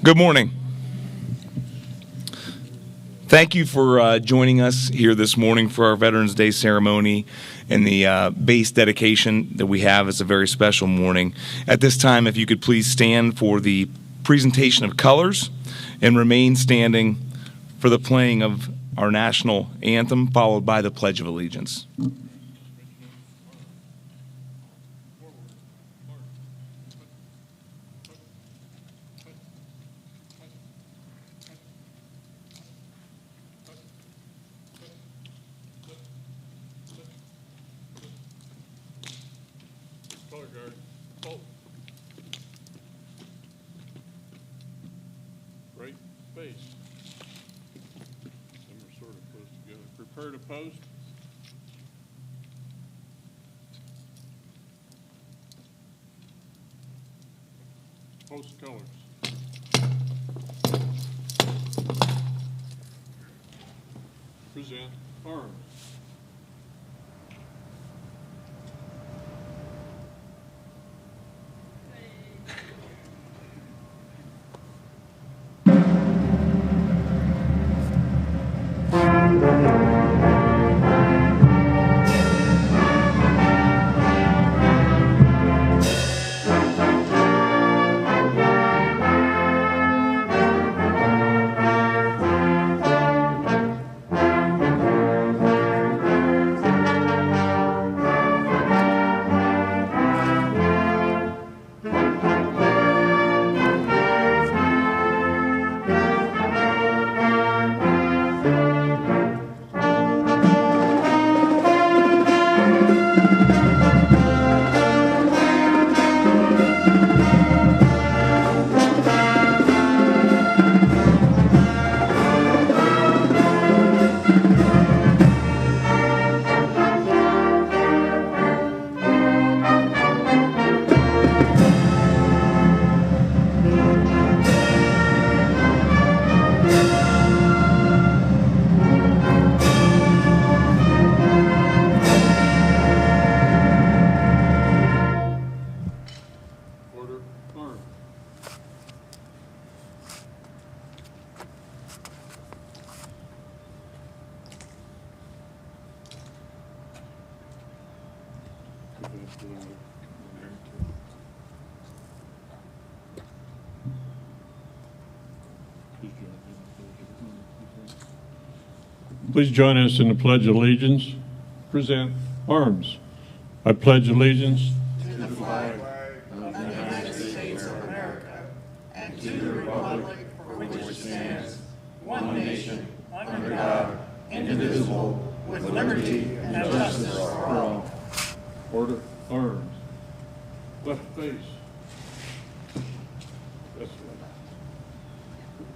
Good morning. Thank you for joining us here this morning for our Veterans Day ceremony and the base dedication that we have. It's a very special morning. At this time, if you could please stand for the presentation of colors and remain standing for the playing of our national anthem, followed by the Pledge of Allegiance. Right face. Some are sort of close together. Prepare to post. Post colors. Present arms. Please join us in the Pledge of Allegiance. Present arms. I pledge allegiance to the flag of the United States of America and to the republic for which it stands, one nation, under God, indivisible, with liberty and justice for all. Order arms. Left face. That's right.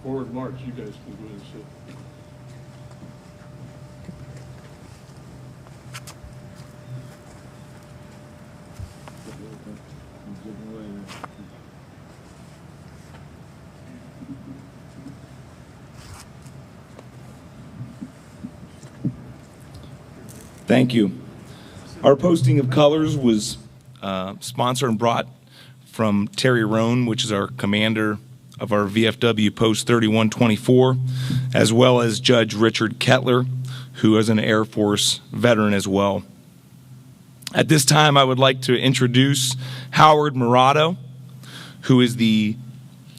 Forward march. You guys can go ahead and sit. Thank you. Our posting of colors was sponsored and brought from Terry Roan, which is our commander of our VFW Post 3124, as well as Judge Richard Kettler, who is an Air Force veteran as well. At this time, I would like to introduce Howard Murado, who is the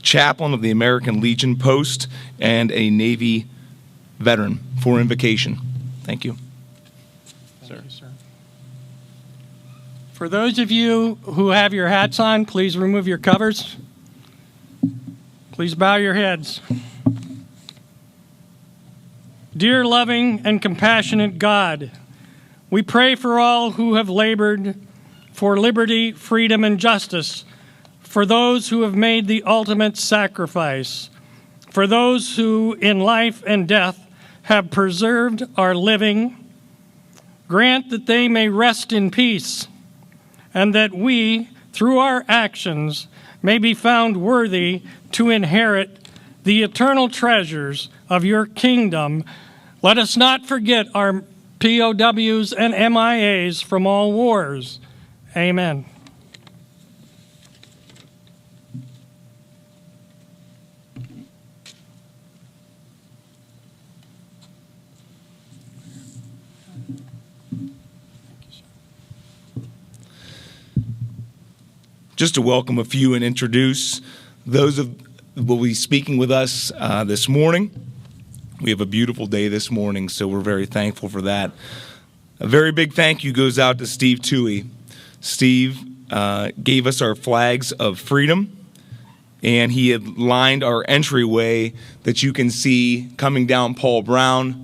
chaplain of the American Legion Post and a Navy veteran, for invocation. Thank you. Thank you, sir. For those of you who have your hats on, please remove your covers. Please bow your heads. Dear loving and compassionate God, we pray for all who have labored for liberty, freedom, and justice, for those who have made the ultimate sacrifice, for those who in life and death have preserved our living. Grant that they may rest in peace, and that we, through our actions, may be found worthy to inherit the eternal treasures of your kingdom. Let us not forget our POWs and MIAs from all wars. Amen. just to welcome a few and introduce those who will be speaking with us this morning. We have a beautiful day this morning, so we're very thankful for that. A very big thank you goes out to Steve Toohey. Steve gave us our flags of freedom, and he had lined our entryway that you can see coming down Paul Brown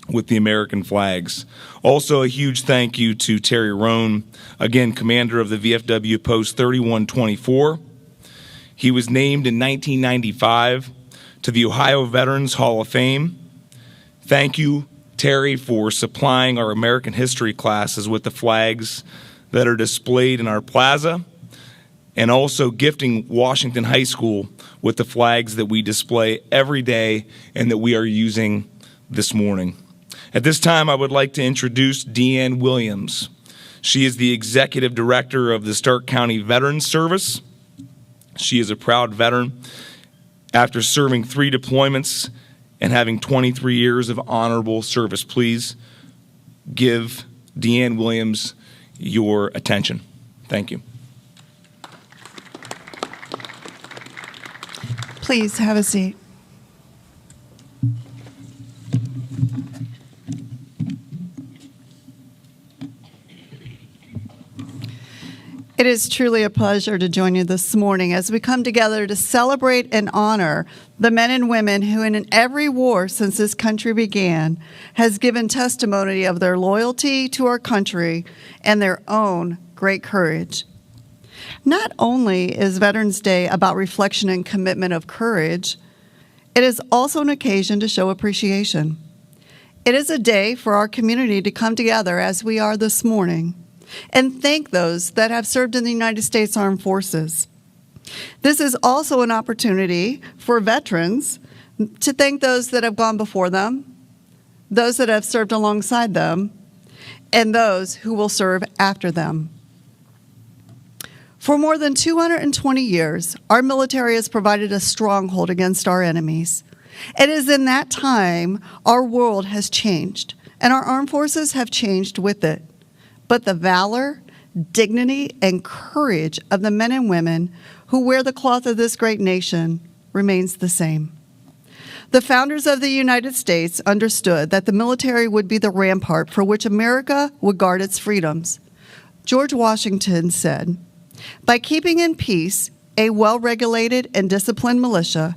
with the American flags. Also, a huge thank you to Terry Roan, again, commander of the VFW Post 3124. He was named in 1995 to the Ohio Veterans Hall of Fame. Thank you, Terry, for supplying our American history classes with the flags that are displayed in our plaza, and also gifting Washington High School with the flags that we display every day and that we are using this morning. At this time, I would like to introduce Deanne Williams. She is the Executive Director of the Stark County Veterans Service. She is a proud veteran after serving 3 deployments and having 23 years of honorable service. Please give Deanne Williams your attention. Thank you. Please have a seat. It is truly a pleasure to join you this morning as we come together to celebrate and honor the men and women who in every war since this country began has given testimony of their loyalty to our country and their own great courage. Not only is Veterans Day about reflection and commitment of courage, it is also an occasion to show appreciation. It is a day for our community to come together as we are this morning and thank those that have served in the United States Armed Forces. This is also an opportunity for veterans to thank those that have gone before them, those that have served alongside them, and those who will serve after them. For more than 220 years, our military has provided a stronghold against our enemies. It is in that time our world has changed, and our armed forces have changed with it. But the valor, dignity, and courage of the men and women who wear the cloth of this great nation remains the same. The founders of the United States understood that the military would be the rampart for which America would guard its freedoms. George Washington said, "By keeping in peace a well-regulated and disciplined militia,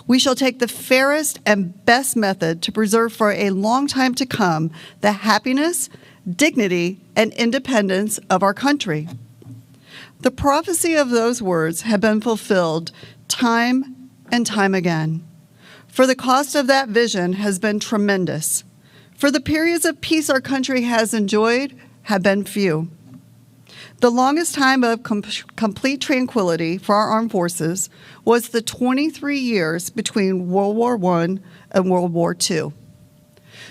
we shall take the fairest and best method to preserve for a long time to come the happiness, dignity, and independence of our country." The prophecy of those words have been fulfilled time and time again. For the cost of that vision has been tremendous. For the periods of peace our country has enjoyed have been few. The longest time of complete tranquility for our armed forces was the 23 years between World War I and World War II.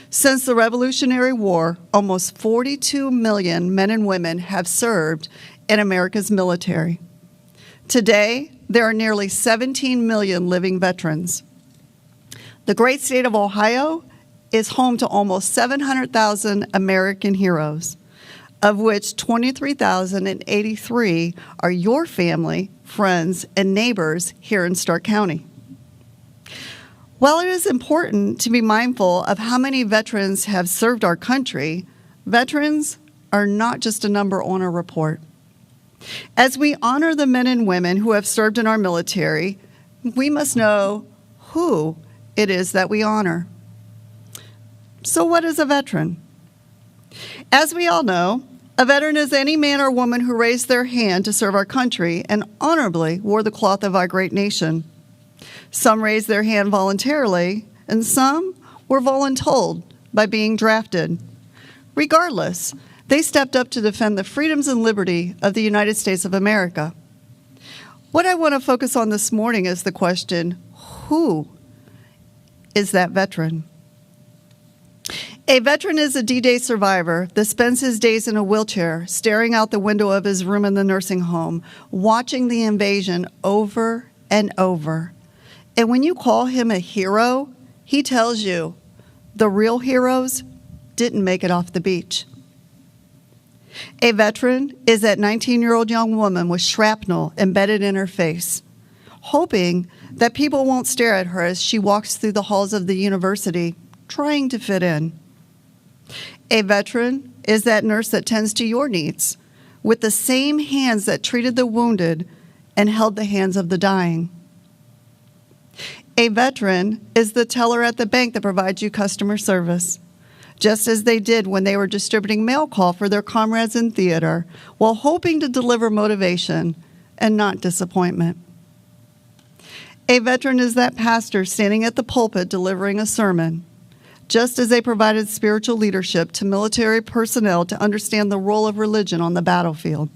Since the Revolutionary War, almost 42 million men and women have served in America's military. Today, there are nearly 17 million living veterans. The great state of Ohio is home to almost 700,000 American heroes, of which 23,083 are your family, friends, and neighbors here in Stark County. While it is important to be mindful of how many veterans have served our country, veterans are not just a number on a report. As we honor the men and women who have served in our military, we must know who it is that we honor. So what is a veteran? As we all know, a veteran is any man or woman who raised their hand to serve our country and honorably wore the cloth of our great nation. Some raised their hand voluntarily, and some were voluntold by being drafted. Regardless, they stepped up to defend the freedoms and liberty of the United States of America. What I want to focus on this morning is the question, who is that veteran? A veteran is a D-Day survivor that spends his days in a wheelchair, staring out the window of his room in the nursing home, watching the invasion over and over. And when you call him a hero, he tells you the real heroes didn't make it off the beach. A veteran is that 19-year-old young woman with shrapnel embedded in her face, hoping that people won't stare at her as she walks through the halls of the university, trying to fit in. A veteran is that nurse that tends to your needs with the same hands that treated the wounded and held the hands of the dying. A veteran is the teller at the bank that provides you customer service, just as they did when they were distributing mail call for their comrades in theater while hoping to deliver motivation and not disappointment. A veteran is that pastor standing at the pulpit delivering a sermon, just as they provided spiritual leadership to military personnel to understand the role of religion on the battlefield.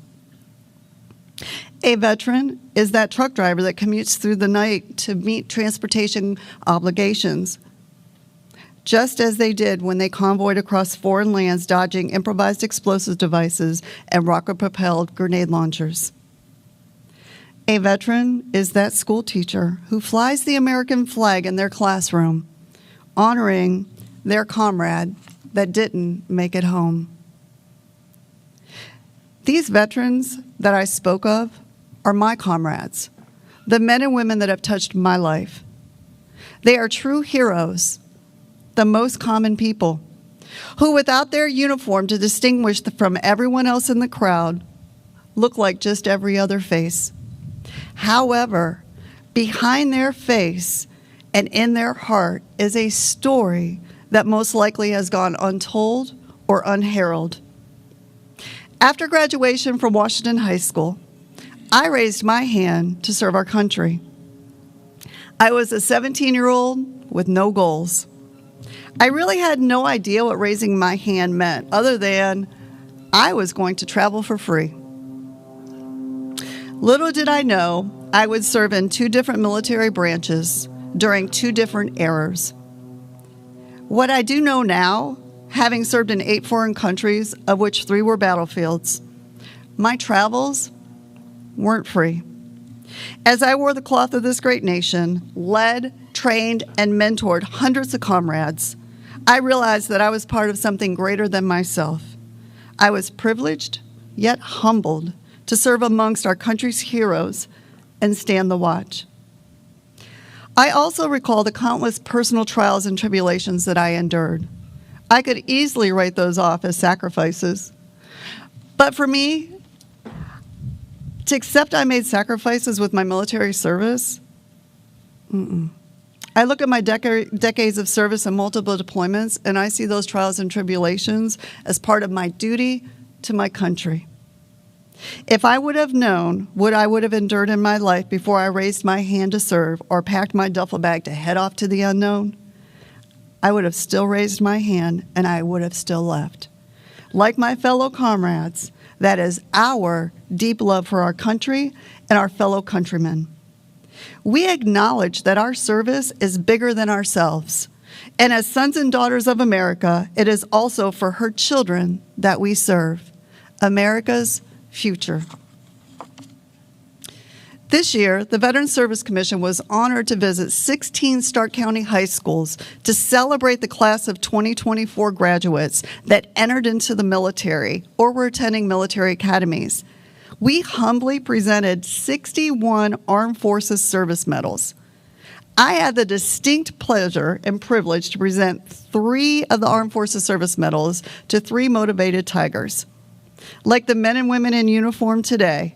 A veteran is that truck driver that commutes through the night to meet transportation obligations, just as they did when they convoyed across foreign lands dodging improvised explosive devices and rocket-propelled grenade launchers. A veteran is that school teacher who flies the American flag in their classroom, honoring their comrade that didn't make it home. These veterans that I spoke of are my comrades, the men and women that have touched my life. They are true heroes, the most common people, who without their uniform to distinguish from everyone else in the crowd, look like just every other face. However, behind their face and in their heart is a story that most likely has gone untold or unheralded. After graduation from Washington High School, I raised my hand to serve our country. I was a 17-year-old with no goals. I really had no idea what raising my hand meant, other than I was going to travel for free. Little did I know I would serve in 2 different military branches during 2 different eras. What I do know now, having served in 8 foreign countries, of which 3 were battlefields, my travels weren't free. As I wore the cloth of this great nation, led, trained, and mentored hundreds of comrades, I realized that I was part of something greater than myself. I was privileged, yet humbled, to serve amongst our country's heroes and stand the watch. I also recall the countless personal trials and tribulations that I endured. I could easily write those off as sacrifices. But for me, to accept I made sacrifices with my military service, I look at my decades of service and multiple deployments, and I see those trials and tribulations as part of my duty to my country. If I would have known what I would have endured in my life before I raised my hand to serve or packed my duffel bag to head off to the unknown, I would have still raised my hand and I would have still left. Like my fellow comrades, that is our deep love for our country and our fellow countrymen. We acknowledge that our service is bigger than ourselves. And as sons and daughters of America, it is also for her children that we serve, America's future. This year, the Veterans Service Commission was honored to visit 16 Stark County high schools to celebrate the class of 2024 graduates that entered into the military or were attending military academies. We humbly presented 61 Armed Forces Service Medals. I had the distinct pleasure and privilege to present 3 of the Armed Forces Service Medals to 3 motivated Tigers. Like the men and women in uniform today,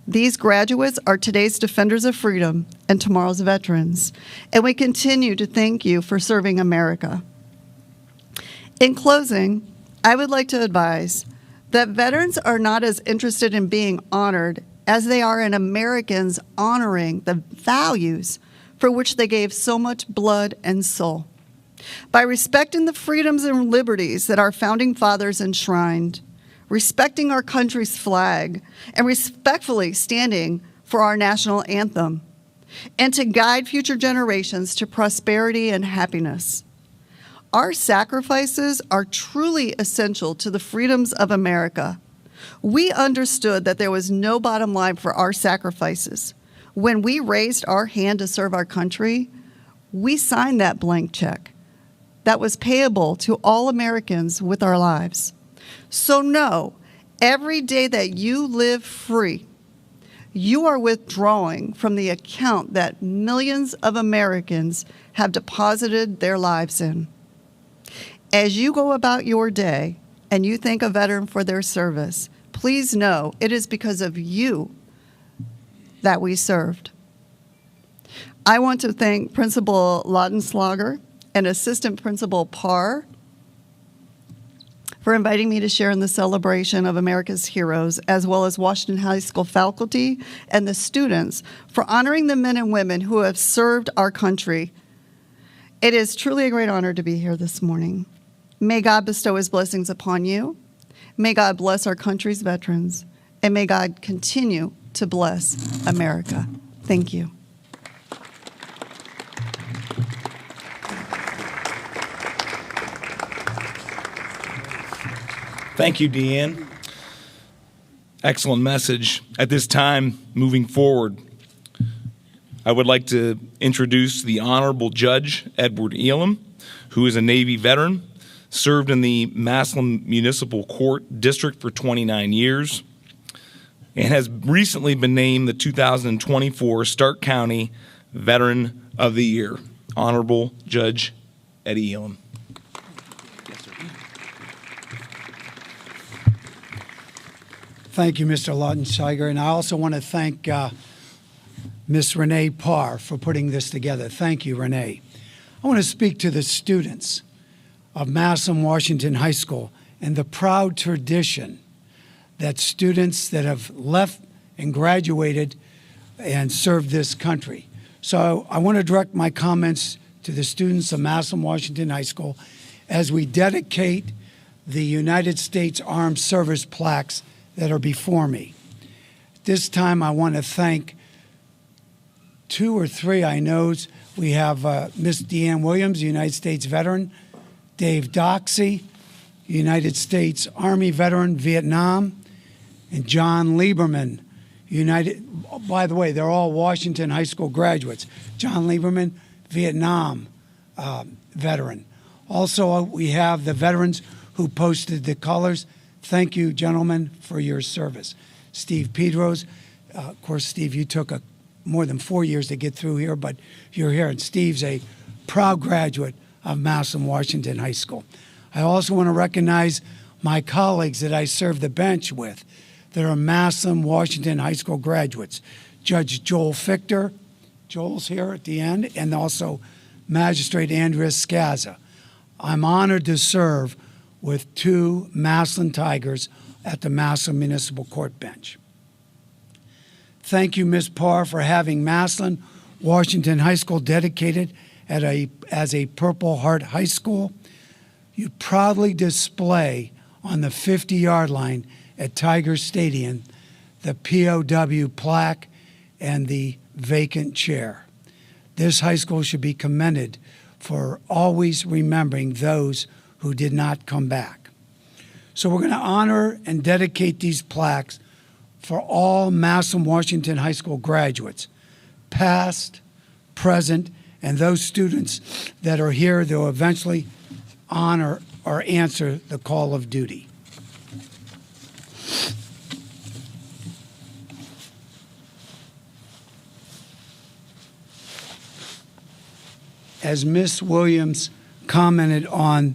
these graduates are today's defenders of freedom and tomorrow's veterans, and we continue to thank you for serving America. In closing, I would like to advise that veterans are not as interested in being honored as they are in Americans honoring the values for which they gave so much blood and soul. By respecting the freedoms and liberties that our founding fathers enshrined, respecting our country's flag, and respectfully standing for our national anthem, and to guide future generations to prosperity and happiness. Our sacrifices are truly essential to the freedoms of America. We understood that there was no bottom line for our sacrifices. When we raised our hand to serve our country, we signed that blank check that was payable to all Americans with our lives. So know Every day that you live free, you are withdrawing from the account that millions of Americans have deposited their lives in. As you go about your day and you thank a veteran for their service, please know it is because of you that we served. I want to thank Principal Laudenslager and Assistant Principal Parr for inviting me to share in the celebration of America's heroes, as well as Washington High School faculty and the students for honoring the men and women who have served our country. It is truly a great honor to be here this morning. May God bestow his blessings upon you. May God bless our country's veterans. And may God continue to bless America. Thank you. Thank you, Deanne. Excellent message. At this time, moving forward, I would like to introduce the Honorable Judge Edward Elam, who is a Navy veteran, served in the Massillon Municipal Court District for 29 years, and has recently been named the 2024 Stark County Veteran of the Year. Honorable Judge Eddie Elam. Thank you, Mr. Laudensteiger, and I also want to thank Ms. Renee Parr for putting this together. Thank you, Renee. I want to speak to the students of Massillon Washington High School and the proud tradition that students that have left and graduated and served this country. So I want to direct my comments to the students of Massillon Washington High School as we dedicate the United States Armed Service plaques that are before me. This time I want to thank two or three I know. We have Miss Deanne Williams, United States veteran, Dave Doxey, United States Army veteran, Vietnam, and John Lieberman, by the way, they're all Washington High School graduates. John Lieberman, Vietnam veteran. Also, we have the veterans who posted the colors. Thank you, gentlemen, for your service. Steve Pedros, of course, Steve, you took more than 4 years to get through here, but you're here, and Steve's a proud graduate of Massillon Washington High School. I also want to recognize my colleagues that I serve the bench with that are Massillon Washington High School graduates. Judge Joel Fichter, Joel's here at the end, and also Magistrate Andrea Scazza. I'm honored to serve with two Massillon Tigers at the Massillon Municipal Court bench. Thank you, Ms. Parr, for having Massillon Washington High School dedicated as a Purple Heart High School. You proudly display on the 50-yard line at Tiger Stadium the POW plaque and the vacant chair. This high school should be commended for always remembering those who did not come back. So we're going to honor and dedicate these plaques for all Massillon Washington High School graduates, past, present, and those students that are here that will eventually honor or answer the call of duty. As Ms. Williams commented on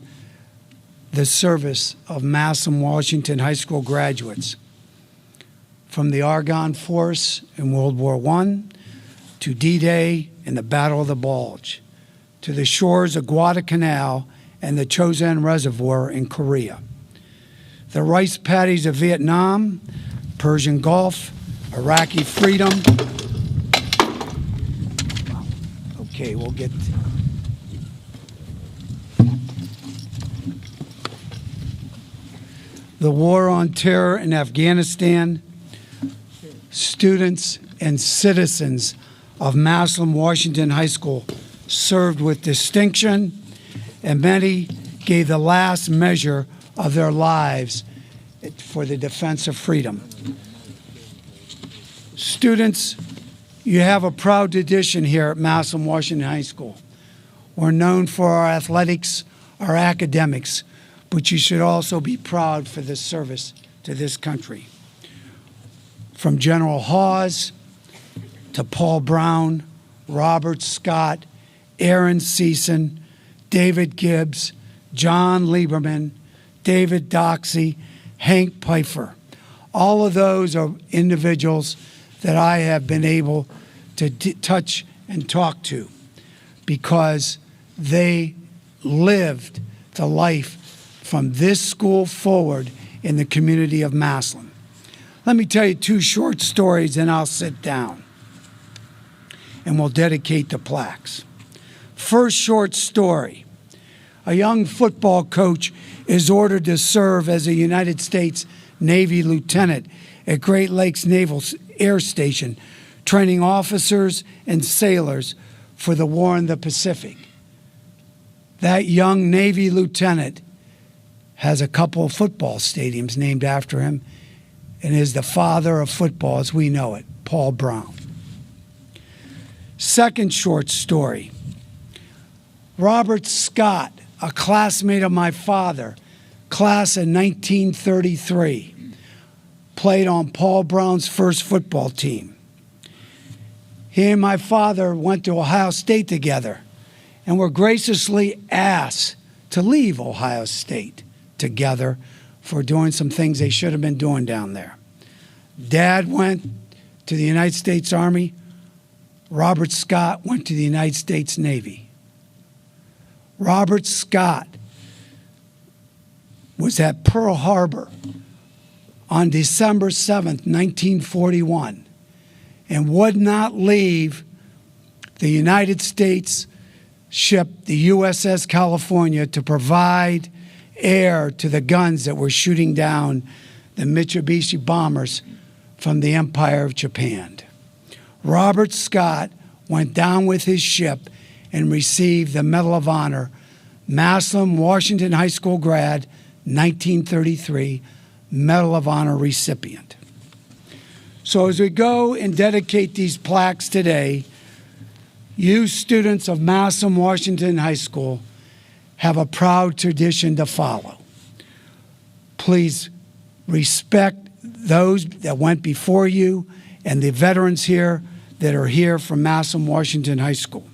the service of Massillon Washington High School graduates, from the Argonne Force in World War I to D-Day and the Battle of the Bulge, to the shores of Guadalcanal and the Chosin Reservoir in Korea, the rice paddies of Vietnam, Persian Gulf, Iraqi freedom. Okay, we'll get... the war on terror in Afghanistan, students and citizens of Massillon Washington High School served with distinction, and many gave the last measure of their lives for the defense of freedom. Students, you have a proud tradition here at Massillon Washington High School. We're known for our athletics, our academics, but you should also be proud for this service to this country. From General Hawes to Paul Brown, Robert Scott, Aaron Season, David Gibbs, John Lieberman, David Doxey, Hank Pfeiffer. All of those are individuals that I have been able to touch and talk to because they lived the life from this school forward in the community of Massillon. Let me tell you two short stories and I'll sit down and we'll dedicate the plaques. First short story. A young football coach is ordered to serve as a United States Navy lieutenant at Great Lakes Naval Air Station, training officers and sailors for the war in the Pacific. That young Navy lieutenant has a couple of football stadiums named after him and is the father of football as we know it, Paul Brown. Second short story. Robert Scott, a classmate of my father, class in 1933, played on Paul Brown's first football team. He and my father went to Ohio State together and were graciously asked to leave Ohio State together for doing some things they should have been doing down there. Dad went to the United States Army. Robert Scott went to the United States Navy. Robert Scott was at Pearl Harbor on December 7th, 1941, and would not leave the United States ship, the USS California, to provide air to the guns that were shooting down the Mitsubishi bombers from the Empire of Japan. Robert Scott went down with his ship and received the Medal of Honor, Massillon Washington High School grad, 1933, Medal of Honor recipient. So as we go and dedicate these plaques today, you students of Massillon Washington High School have a proud tradition to follow. Please respect those that went before you and the veterans here that are here from Massillon Washington High School.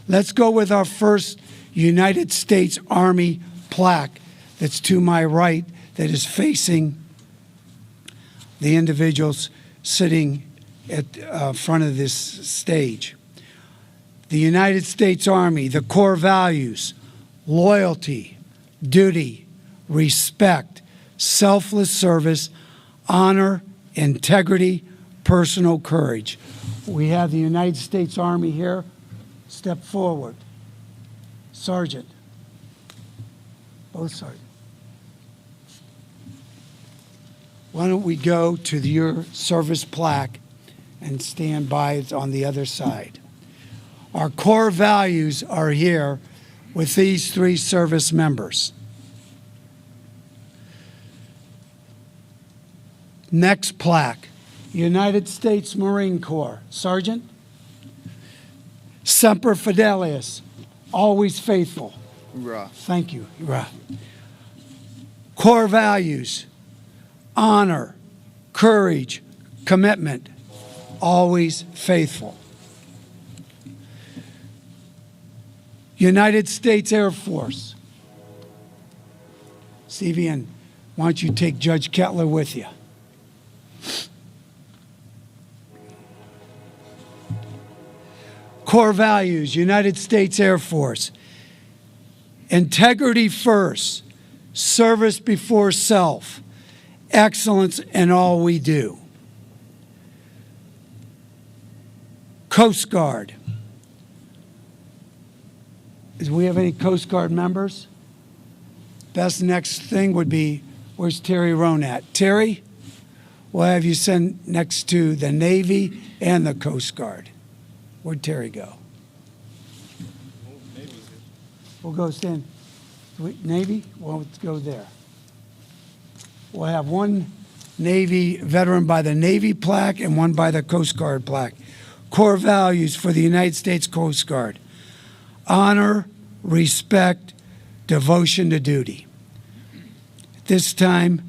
Let's go with our first United States Army plaque that's to my right, that is facing the individuals sitting at front of this stage. The United States Army, the core values: loyalty, duty, respect, selfless service, honor, integrity, personal courage. We have the United States Army here. Step forward. Sergeant. Both sergeants. Why don't we go to your service plaque and stand by it on the other side. Our core values are here with these three service members. Next plaque, United States Marine Corps. Sergeant? Semper Fidelis, always faithful. Hoorah. Thank you. Hoorah. Core values: honor, courage, commitment, always faithful. United States Air Force. Stevie, and why don't you take Judge Kettler with you? Core values, United States Air Force. Integrity first, service before self, excellence in all we do. Coast Guard. Do we have any Coast Guard members? Best next thing would be, where's Terry Rohn at? Terry, we'll have you send next to the Navy and the Coast Guard. Where'd Terry go? We'll go stand. Navy? Well, let's go there. We'll have one Navy veteran by the Navy plaque and one by the Coast Guard plaque. Core values for the United States Coast Guard: honor, respect, devotion to duty. At this time,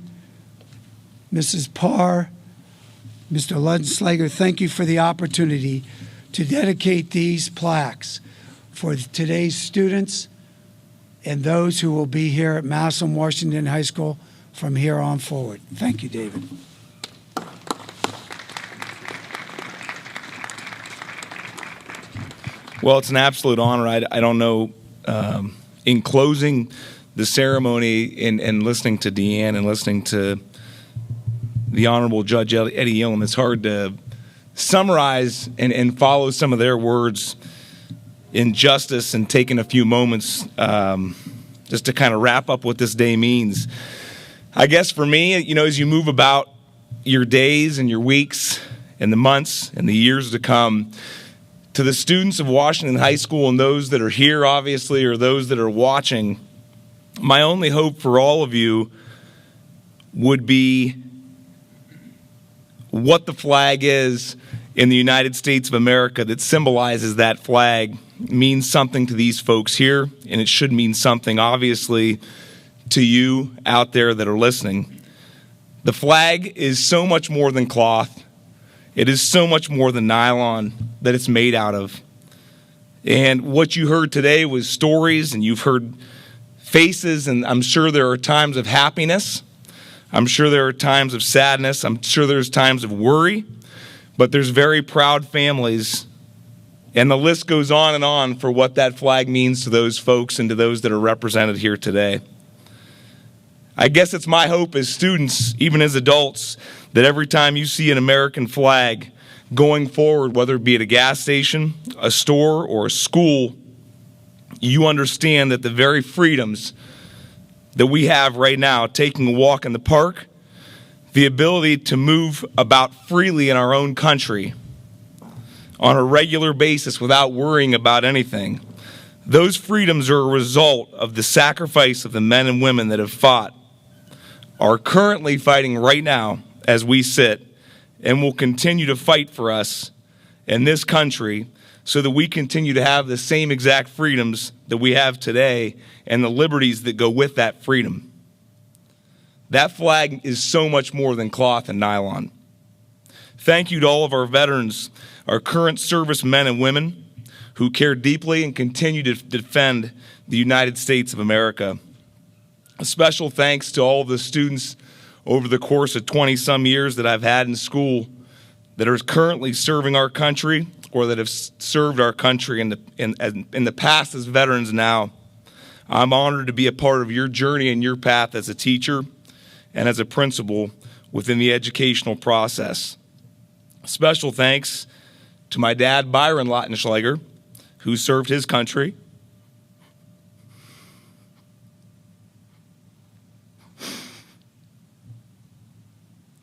Mrs. Parr, Mr. Ludenslager, thank you for the opportunity to dedicate these plaques for today's students and those who will be here at Massillon Washington High School from here on forward. Thank you, David. Well, it's an absolute honor. I don't know, in closing the ceremony and listening to Deanne and listening to the Honorable Judge Eddie Yillen, it's hard to summarize and follow some of their words in justice and taking a few moments just to kind of wrap up what this day means. I guess for me, you know, as you move about your days and your weeks and the months and the years to come, to the students of Washington High School and those that are here, obviously, or those that are watching, my only hope for all of you would be what the flag is in the United States of America that symbolizes that flag means something to these folks here, and it should mean something, obviously, to you out there that are listening. The flag is so much more than cloth. It is so much more than nylon that it's made out of. And what you heard today was stories, and you've heard faces, and I'm sure there are times of happiness. I'm sure there are times of sadness. I'm sure there's times of worry. But there's very proud families, and the list goes on and on for what that flag means to those folks and to those that are represented here today. I guess it's my hope as students, even as adults, that every time you see an American flag going forward, whether it be at a gas station, a store, or a school, you understand that the very freedoms that we have right now, taking a walk in the park, the ability to move about freely in our own country on a regular basis without worrying about anything, those freedoms are a result of the sacrifice of the men and women that have fought, are currently fighting right now as we sit, and will continue to fight for us in this country so that we continue to have the same exact freedoms that we have today and the liberties that go with that freedom. That flag is so much more than cloth and nylon. Thank you to all of our veterans, our current service men and women who care deeply and continue to defend the United States of America. A special thanks to all of the students over the course of 20-some years that I've had in school that are currently serving our country or that have served our country in the past as veterans now. I'm honored to be a part of your journey and your path as a teacher and as a principal within the educational process. Special thanks to my dad, Byron Lautenschlager, who served his country.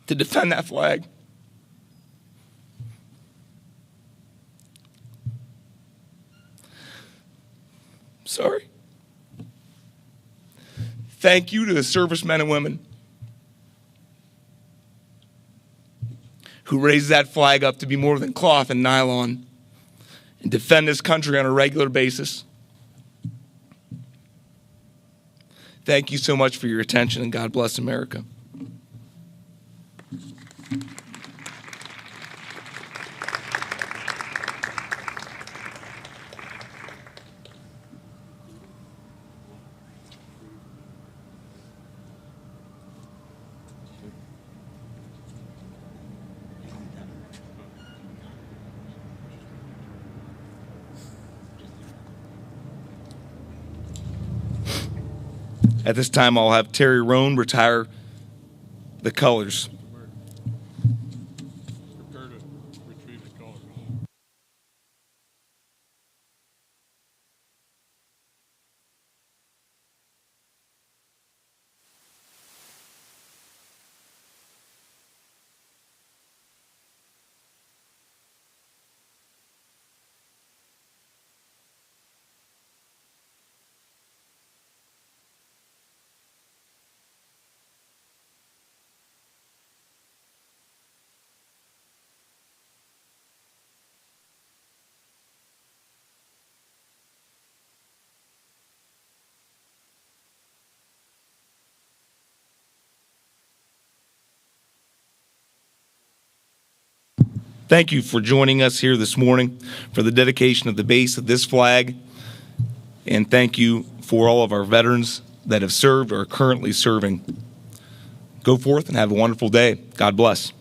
To defend that flag. Sorry. Thank you to the servicemen and women who raise that flag up to be more than cloth and nylon and defend this country on a regular basis. Thank you so much for your attention, and God bless America. At this time, I'll have Terry Roan retire the colors. Prepare to retrieve the colors. Thank you for joining us here this morning for the dedication of the base of this flag, and thank you for all of our veterans that have served or are currently serving. Go forth and have a wonderful day. God bless.